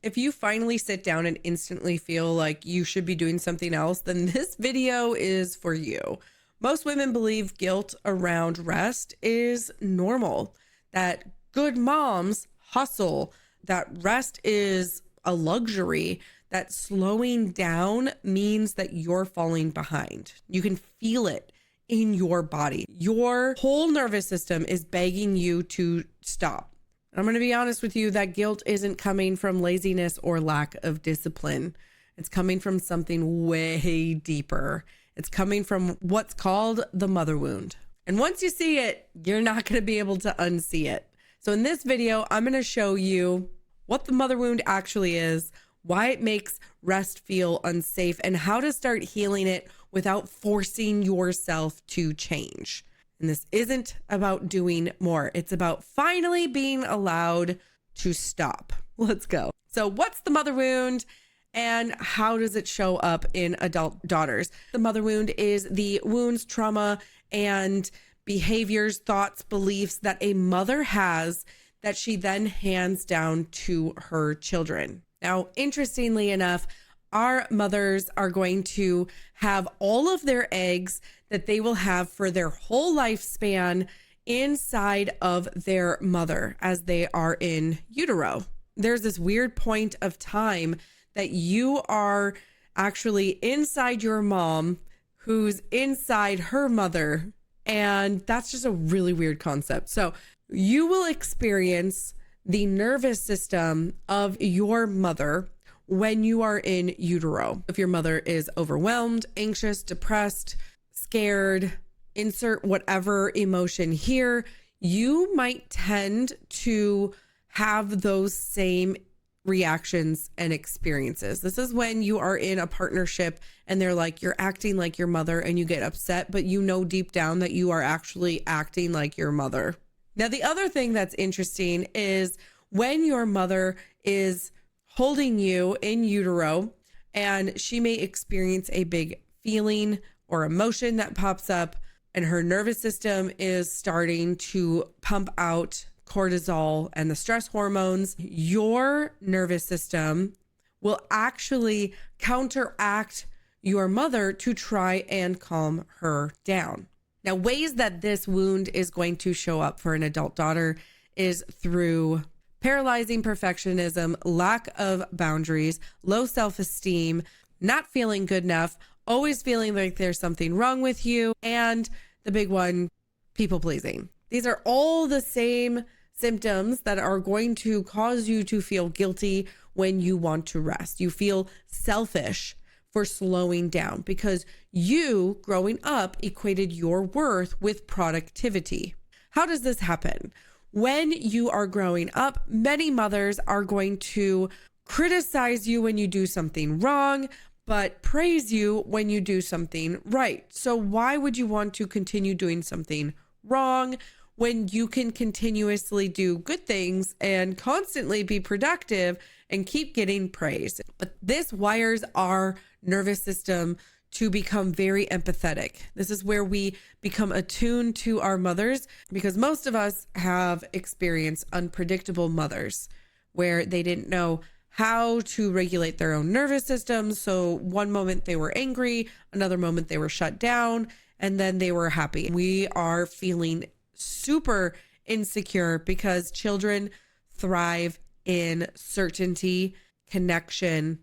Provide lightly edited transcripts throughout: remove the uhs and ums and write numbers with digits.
If you finally sit down and instantly feel like you should be doing something else, then this video is for you. Most women believe guilt around rest is normal, that good moms hustle, that rest is a luxury, that slowing down means that you're falling behind. You can feel it in your body. Your whole nervous system is begging you to stop. I'm going to be honest with you, that guilt isn't coming from laziness or lack of discipline. It's coming from something way deeper. It's coming from what's called the mother wound. And once you see it, you're not going to be able to unsee it. So in this video, I'm going to show you what the mother wound actually is, why it makes rest feel unsafe, and how to start healing it without forcing yourself to change. And this isn't about doing more. It's about finally being allowed to stop. Let's go. So what's the mother wound and how does it show up in adult daughters? The mother wound is the wounds, trauma, and behaviors, thoughts, beliefs that a mother has that she then hands down to her children. Now, interestingly enough, our mothers are going to have all of their eggs that they will have for their whole lifespan inside of their mother as they are in utero. There's this weird point of time that you are actually inside your mom who's inside her mother. And that's just a really weird concept. So you will experience the nervous system of your mother when you are in utero. If your mother is overwhelmed, anxious, depressed, scared, insert whatever emotion here, you might tend to have those same reactions and experiences. This is when you are in a partnership and they're like, you're acting like your mother, and you get upset, but you know deep down that you are actually acting like your mother. Now, the other thing that's interesting is when your mother is holding you in utero and she may experience a big feeling or emotion that pops up, and her nervous system is starting to pump out cortisol and the stress hormones, your nervous system will actually counteract your mother to try and calm her down. Now, ways that this wound is going to show up for an adult daughter is through paralyzing perfectionism, lack of boundaries, low self-esteem, not feeling good enough, always feeling like there's something wrong with you, and the big one, people pleasing. These are all the same symptoms that are going to cause you to feel guilty when you want to rest. You feel selfish for slowing down because you, growing up, equated your worth with productivity. How does this happen? When you are growing up, many mothers are going to criticize you when you do something wrong, but praise you when you do something right. So why would you want to continue doing something wrong when you can continuously do good things and constantly be productive and keep getting praise? But this wires our nervous system to become very empathetic. This is where we become attuned to our mothers, because most of us have experienced unpredictable mothers where they didn't know how to regulate their own nervous system. So one moment they were angry, another moment they were shut down, and then they were happy. We are feeling super insecure because children thrive in certainty, connection,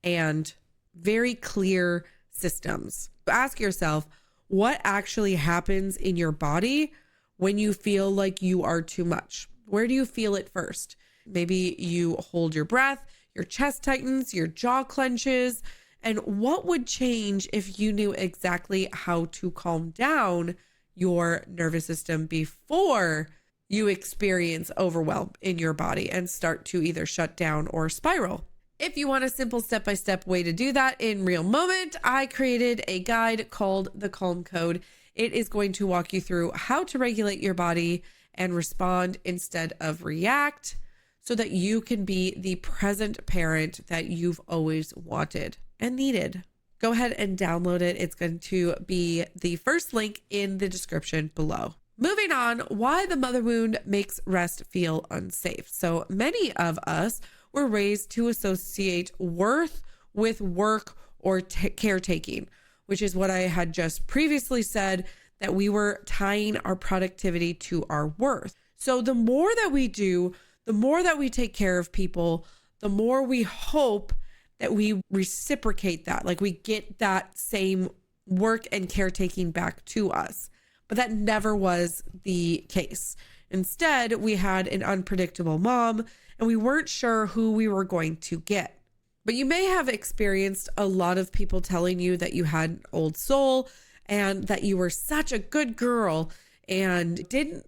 and very clear systems. Ask yourself, what actually happens in your body when you feel like you are too much? Where do you feel it first? Maybe you hold your breath, your chest tightens, your jaw clenches. And what would change if you knew exactly how to calm down your nervous system before you experience overwhelm in your body and start to either shut down or spiral? If you want a simple step-by-step way to do that in real moment, I created a guide called the Calm Code. It is going to walk you through how to regulate your body and respond instead of react, so that you can be the present parent that you've always wanted and needed. Go ahead and download it. It's going to be the first link in the description below. Moving on, why the mother wound makes rest feel unsafe. So many of us were raised to associate worth with work or caretaking, which is what I had just previously said, that we were tying our productivity to our worth. So the more that we do, the more that we take care of people, the more we hope that we reciprocate that, like we get that same work and caretaking back to us. But that never was the case. Instead, we had an unpredictable mom and we weren't sure who we were going to get. But you may have experienced a lot of people telling you that you had an old soul and that you were such a good girl and didn't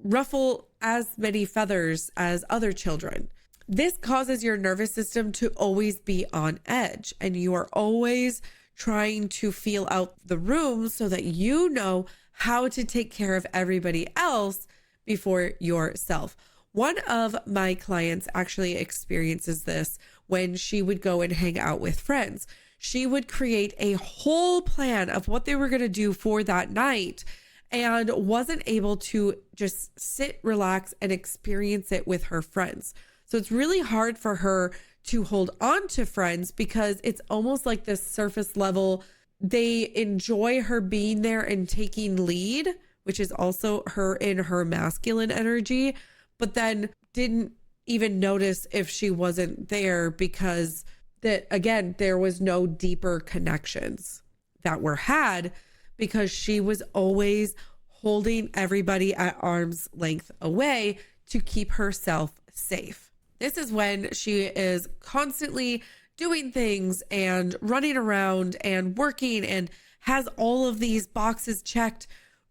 ruffle as many feathers as other children. This causes your nervous system to always be on edge, and you are always trying to feel out the room so that you know how to take care of everybody else before yourself. One of my clients actually experiences this when she would go and hang out with friends. She would create a whole plan of what they were going to do for that night and wasn't able to just sit, relax, and experience it with her friends. So it's really hard for her to hold on to friends because it's almost like this surface level. They enjoy her being there and taking lead, which is also her in her masculine energy, but then didn't even notice if she wasn't there because that, again, there was no deeper connections that were had because she was always holding everybody at arm's length away to keep herself safe. This is when she is constantly doing things and running around and working and has all of these boxes checked,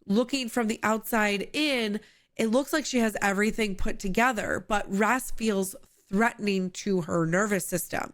looking from the outside in. It looks like she has everything put together, but rest feels threatening to her nervous system.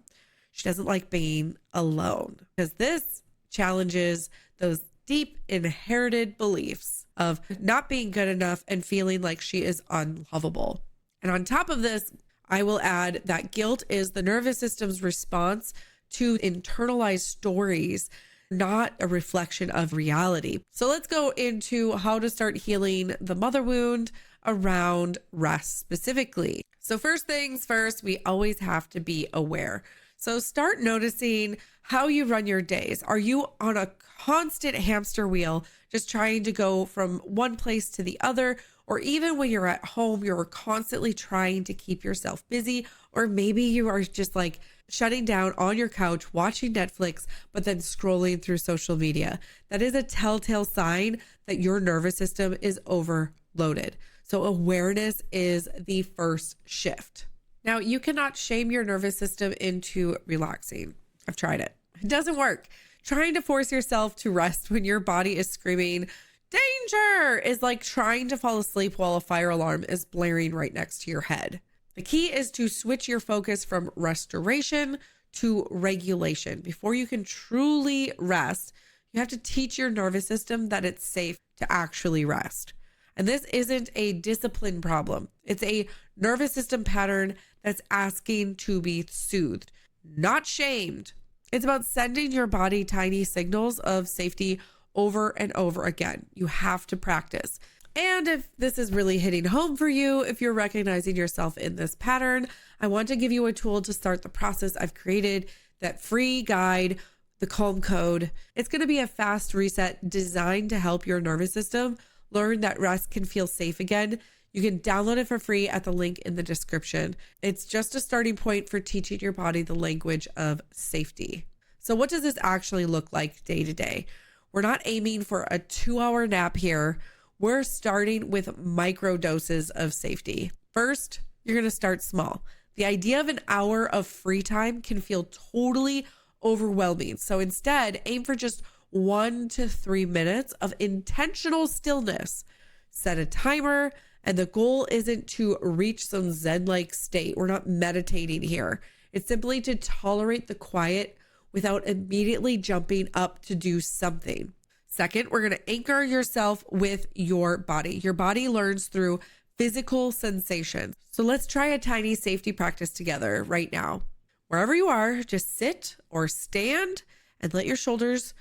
She doesn't like being alone because this challenges those deep inherited beliefs of not being good enough and feeling like she is unlovable. And on top of this, I will add that guilt is the nervous system's response to internalized stories, not a reflection of reality. So let's go into how to start healing the mother wound around rest specifically. So first things first, we always have to be aware. So start noticing how you run your days. Are you on a constant hamster wheel, just trying to go from one place to the other? Or even when you're at home, you're constantly trying to keep yourself busy, or maybe you are just like shutting down on your couch, watching Netflix, but then scrolling through social media. That is a telltale sign that your nervous system is overloaded. So awareness is the first shift. Now, you cannot shame your nervous system into relaxing. I've tried it. It doesn't work. Trying to force yourself to rest when your body is screaming, danger, is like trying to fall asleep while a fire alarm is blaring right next to your head. The key is to switch your focus from restoration to regulation. Before you can truly rest, you have to teach your nervous system that it's safe to actually rest. And this isn't a discipline problem. It's a nervous system pattern that's asking to be soothed, not shamed. It's about sending your body tiny signals of safety over and over again. You have to practice. And if this is really hitting home for you, if you're recognizing yourself in this pattern, I want to give you a tool to start the process. I've created that free guide, the Calm Code. It's going to be a fast reset designed to help your nervous system learn that rest can feel safe again. You can download it for free at the link in the description. It's just a starting point for teaching your body the language of safety. So what does this actually look like day to day? We're not aiming for a 2-hour nap here. We're starting with micro doses of safety. First, you're going to start small. The idea of an hour of free time can feel totally overwhelming. So instead, aim for just 1 to 3 minutes of intentional stillness. Set a timer, and the goal isn't to reach some Zen-like state. We're not meditating here. It's simply to tolerate the quiet without immediately jumping up to do something. Second, we're going to anchor yourself with your body. Your body learns through physical sensations. So let's try a tiny safety practice together right now. Wherever you are, just sit or stand and let your shoulders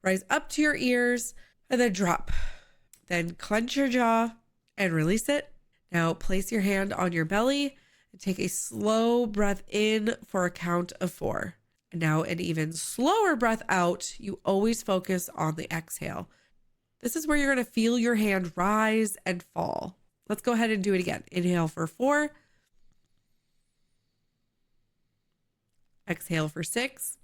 rise up to your ears and then drop. Then clench your jaw and release it. Now place your hand on your belly And take a slow breath in for a count of 4. And now an even slower breath out. You always focus on the exhale. This is where you're going to feel your hand rise and fall. Let's go ahead and do it again. Inhale for 4. Exhale for 6.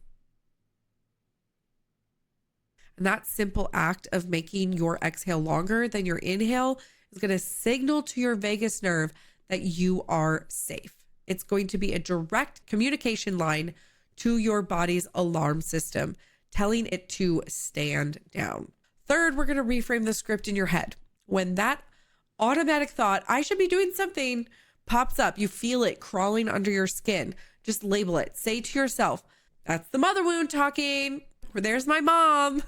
And that simple act of making your exhale longer than your inhale is going to signal to your vagus nerve that you are safe. It's going to be a direct communication line to your body's alarm system, telling it to stand down. Third, we're going to reframe the script in your head. When that automatic thought, I should be doing something, pops up, you feel it crawling under your skin, just label it. Say to yourself, that's the mother wound talking, or there's my mom.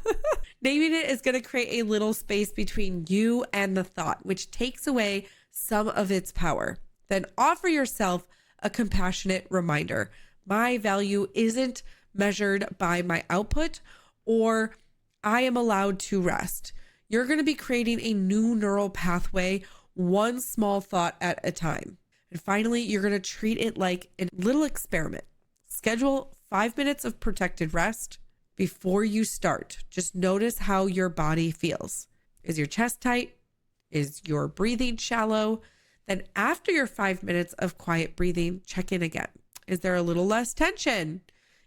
Naming it is going to create a little space between you and the thought, which takes away some of its power. Then offer yourself a compassionate reminder. My value isn't measured by my output, or I am allowed to rest. You're going to be creating a new neural pathway, one small thought at a time. And finally, you're going to treat it like a little experiment. Schedule 5 minutes of protected rest before you start. Just notice how your body feels. Is your chest tight? Is your breathing shallow? Then after your 5 minutes of quiet breathing, check in again. Is there a little less tension?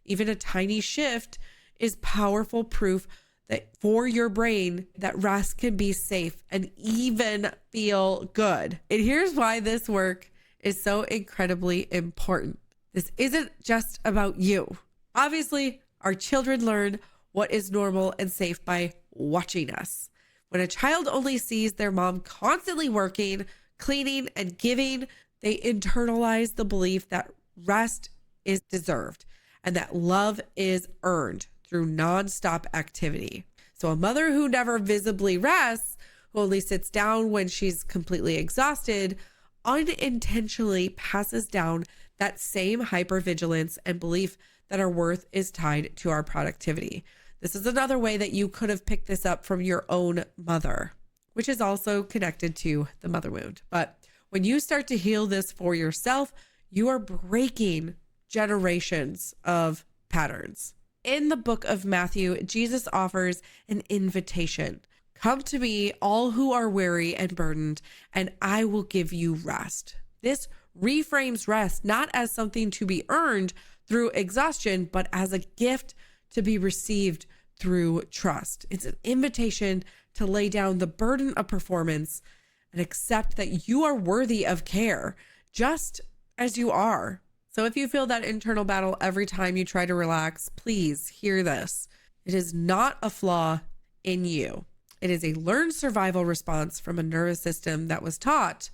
Even a tiny shift is powerful proof that for your brain that rest can be safe and even feel good. And here's why this work is so incredibly important. This isn't just about you. Obviously, our children learn what is normal and safe by watching us. When a child only sees their mom constantly working, cleaning, and giving, they internalize the belief that rest is deserved and that love is earned through nonstop activity. So a mother who never visibly rests, who only sits down when she's completely exhausted, unintentionally passes down that same hypervigilance and belief that our worth is tied to our productivity. This is another way that you could have picked this up from your own mother, which is also connected to the mother wound. But when you start to heal this for yourself, you are breaking generations of patterns. In the book of Matthew, Jesus offers an invitation. Come to me, all who are weary and burdened, and I will give you rest. This reframes rest not as something to be earned through exhaustion, but as a gift to be received through trust. It's an invitation to lay down the burden of performance and accept that you are worthy of care, just as you are. So if you feel that internal battle every time you try to relax, please hear this. It is not a flaw in you. It is a learned survival response from a nervous system that was taught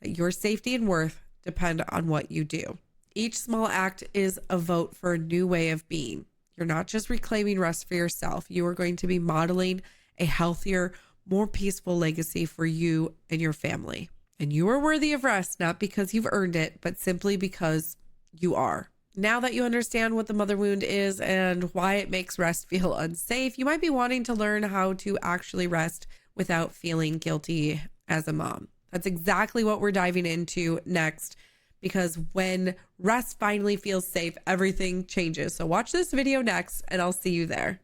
that your safety and worth depend on what you do. Each small act is a vote for a new way of being. You're not just reclaiming rest for yourself. You are going to be modeling a healthier, more peaceful legacy for you and your family. And you are worthy of rest, not because you've earned it, but simply because you are. Now that you understand what the mother wound is and why it makes rest feel unsafe, you might be wanting to learn how to actually rest without feeling guilty as a mom. That's exactly what we're diving into next, because when rest finally feels safe, everything changes. So watch this video next and I'll see you there.